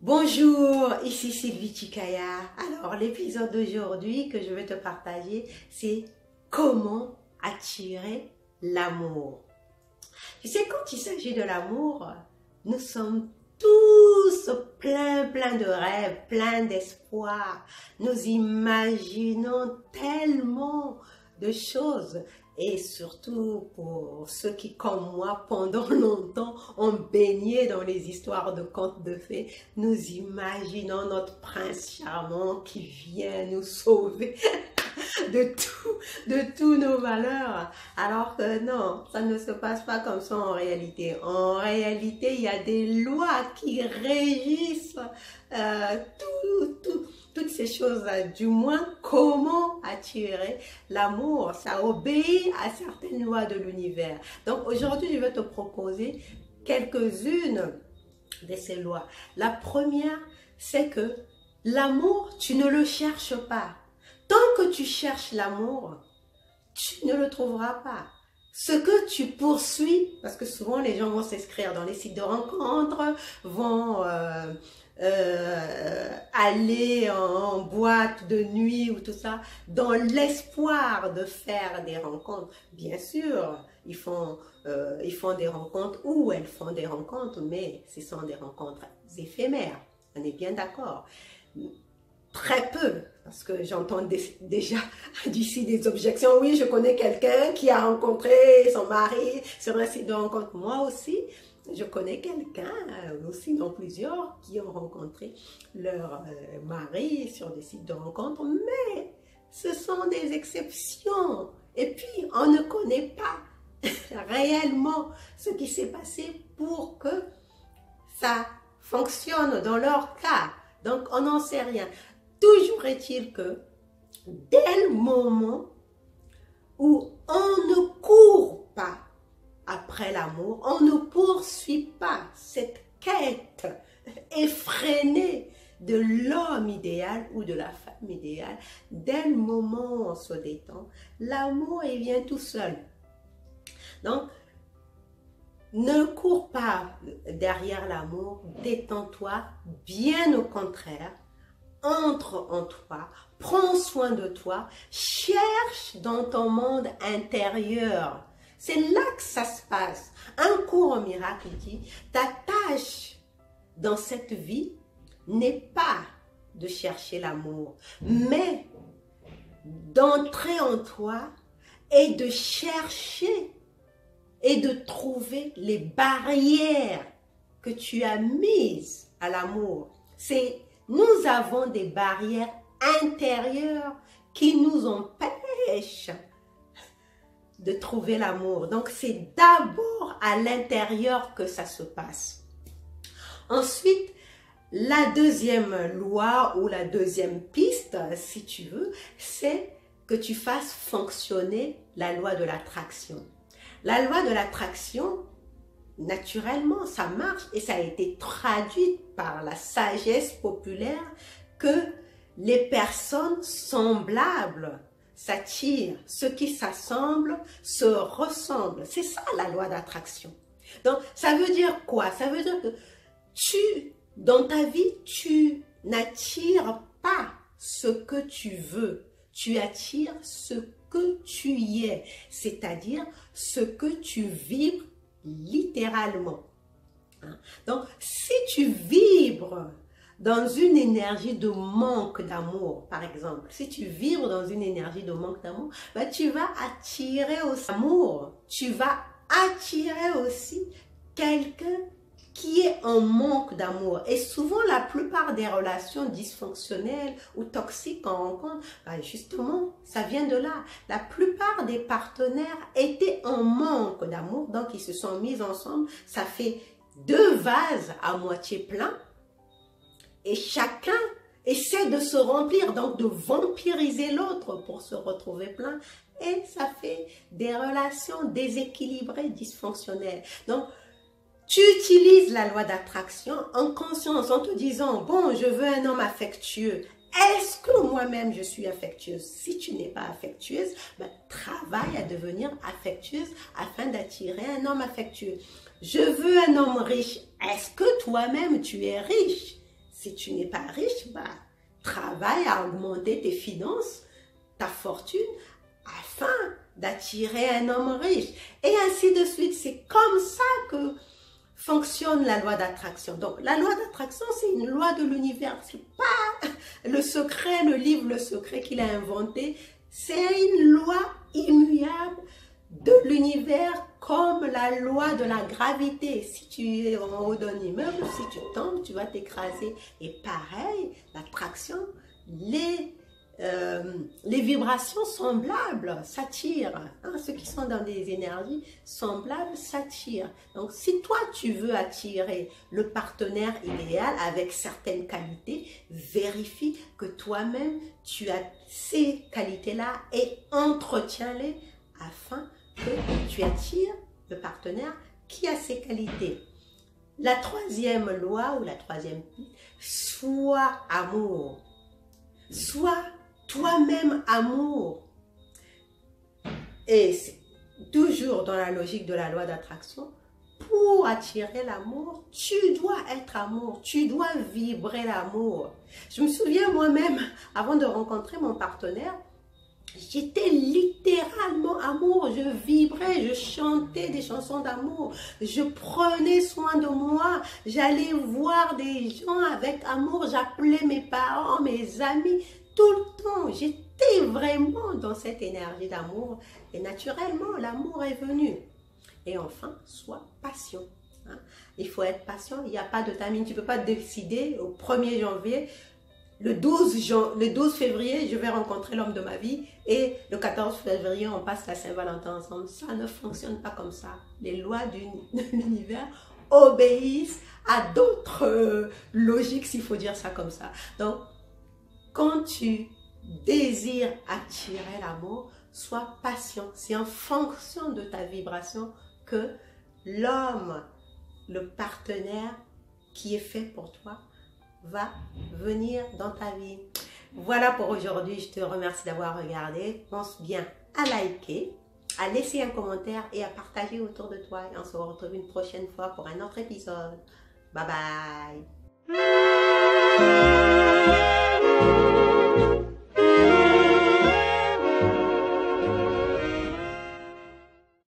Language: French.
Bonjour, ici Sylvie Chikaya. Alors, l'épisode d'aujourd'hui que je vais te partager, c'est comment attirer l'amour. Tu sais, quand il s'agit de l'amour, nous sommes tous plein de rêves, plein d'espoir. Nous imaginons tellement de choses. Et surtout pour ceux qui, comme moi, pendant longtemps, ont baigné dans les histoires de contes de fées, nous imaginons notre prince charmant qui vient nous sauver de tous nos malheurs. Alors que non, ça ne se passe pas comme ça en réalité. En réalité, il y a des lois qui régissent toutes ces choses-là. Du moins, comment attirer l'amour. Ça obéit à certaines lois de l'univers. Donc aujourd'hui, je vais te proposer quelques-unes de ces lois. La première, c'est que l'amour, tu ne le cherches pas. Tant que tu cherches l'amour, tu ne le trouveras pas. Ce que tu poursuis, parce que souvent les gens vont s'inscrire dans les sites de rencontres, vont aller en boîte de nuit ou tout ça, dans l'espoir de faire des rencontres. Bien sûr, ils font des rencontres ou elles font des rencontres, mais ce sont des rencontres éphémères. On est bien d'accord. Très peu, parce que j'entends déjà d'ici des objections. Oui, je connais quelqu'un qui a rencontré son mari sur un site de rencontre. Moi aussi, je connais quelqu'un, aussi non plusieurs, qui ont rencontré leur mari sur des sites de rencontre. Mais ce sont des exceptions. Et puis, on ne connaît pas réellement ce qui s'est passé pour que ça fonctionne dans leur cas. Donc, on n'en sait rien. Toujours est-il que dès le moment où on ne court pas après l'amour, on ne poursuit pas cette quête effrénée de l'homme idéal ou de la femme idéale, dès le moment où on se détend, l'amour il vient tout seul. Donc, ne cours pas derrière l'amour, détends-toi, bien au contraire. Entre en toi, prends soin de toi, cherche dans ton monde intérieur. C'est là que ça se passe. Un cours au miracle dit, ta tâche dans cette vie n'est pas de chercher l'amour, mais d'entrer en toi et de chercher et de trouver les barrières que tu as mises à l'amour. Nous avons des barrières intérieures qui nous empêchent de trouver l'amour. Donc, c'est d'abord à l'intérieur que ça se passe. Ensuite, la deuxième loi ou la deuxième piste, si tu veux, c'est que tu fasses fonctionner la loi de l'attraction. La loi de l'attraction, naturellement, ça marche et ça a été traduit par la sagesse populaire que les personnes semblables s'attirent. Ce qui s'assemble se ressemble. C'est ça la loi d'attraction. Donc, ça veut dire quoi? Ça veut dire que dans ta vie, tu n'attires pas ce que tu veux. Tu attires ce que tu y es, c'est-à-dire ce que tu vibres littéralement. Donc, si tu vibres dans une énergie de manque d'amour, par exemple, si tu vibres dans une énergie de manque d'amour, ben, tu vas attirer aussi l'amour. Tu vas attirer aussi quelqu'un qui est en manque d'amour. Et souvent, la plupart des relations dysfonctionnelles ou toxiques qu'on rencontre, ben justement, ça vient de là. La plupart des partenaires étaient en manque d'amour, donc ils se sont mis ensemble. Ça fait deux vases à moitié pleins et chacun essaie de se remplir, donc de vampiriser l'autre pour se retrouver plein. Et ça fait des relations déséquilibrées, dysfonctionnelles. Donc, tu utilises la loi d'attraction en conscience, en te disant, bon, je veux un homme affectueux. Est-ce que moi-même je suis affectueuse? Si tu n'es pas affectueuse, ben, travaille à devenir affectueuse afin d'attirer un homme affectueux. Je veux un homme riche. Est-ce que toi-même tu es riche? Si tu n'es pas riche, ben, travaille à augmenter tes finances, ta fortune, afin d'attirer un homme riche. Et ainsi de suite. C'est comme ça que fonctionne la loi d'attraction. Donc, la loi d'attraction, c'est une loi de l'univers. C'est pas le secret, le livre Le Secret qu'il a inventé. C'est une loi immuable de l'univers comme la loi de la gravité. Si tu es en haut d'un immeuble, si tu tombes, tu vas t'écraser. Et pareil, l'attraction, les vibrations semblables s'attirent. Hein, ceux qui sont dans des énergies semblables s'attirent. Donc, si toi, tu veux attirer le partenaire idéal avec certaines qualités, vérifie que toi-même, tu as ces qualités-là et entretiens-les afin que tu attires le partenaire qui a ces qualités. La troisième loi ou la troisième piste, sois amour. Sois toi-même amour. Et c'est toujours dans la logique de la loi d'attraction. Pour attirer l'amour, tu dois être amour. Tu dois vibrer l'amour. Je me souviens moi-même, avant de rencontrer mon partenaire, j'étais littéralement amour. Je vibrais, je chantais des chansons d'amour. Je prenais soin de moi. J'allais voir des gens avec amour. J'appelais mes parents, mes amis. Tout le temps, j'étais vraiment dans cette énergie d'amour. Et naturellement, l'amour est venu. Et enfin, sois patient. Hein? Il faut être patient. Il n'y a pas de timing. Tu ne peux pas décider au 1er janvier, le 12 février, je vais rencontrer l'homme de ma vie. Et le 14 février, on passe la Saint-Valentin ensemble. Ça ne fonctionne pas comme ça. Les lois de l'univers obéissent à d'autres logiques, s'il faut dire ça comme ça. Donc, quand tu désires attirer l'amour, sois patient. C'est en fonction de ta vibration que l'homme, le partenaire qui est fait pour toi, va venir dans ta vie. Voilà pour aujourd'hui. Je te remercie d'avoir regardé. Pense bien à liker, à laisser un commentaire et à partager autour de toi. Et on se retrouve une prochaine fois pour un autre épisode. Bye bye.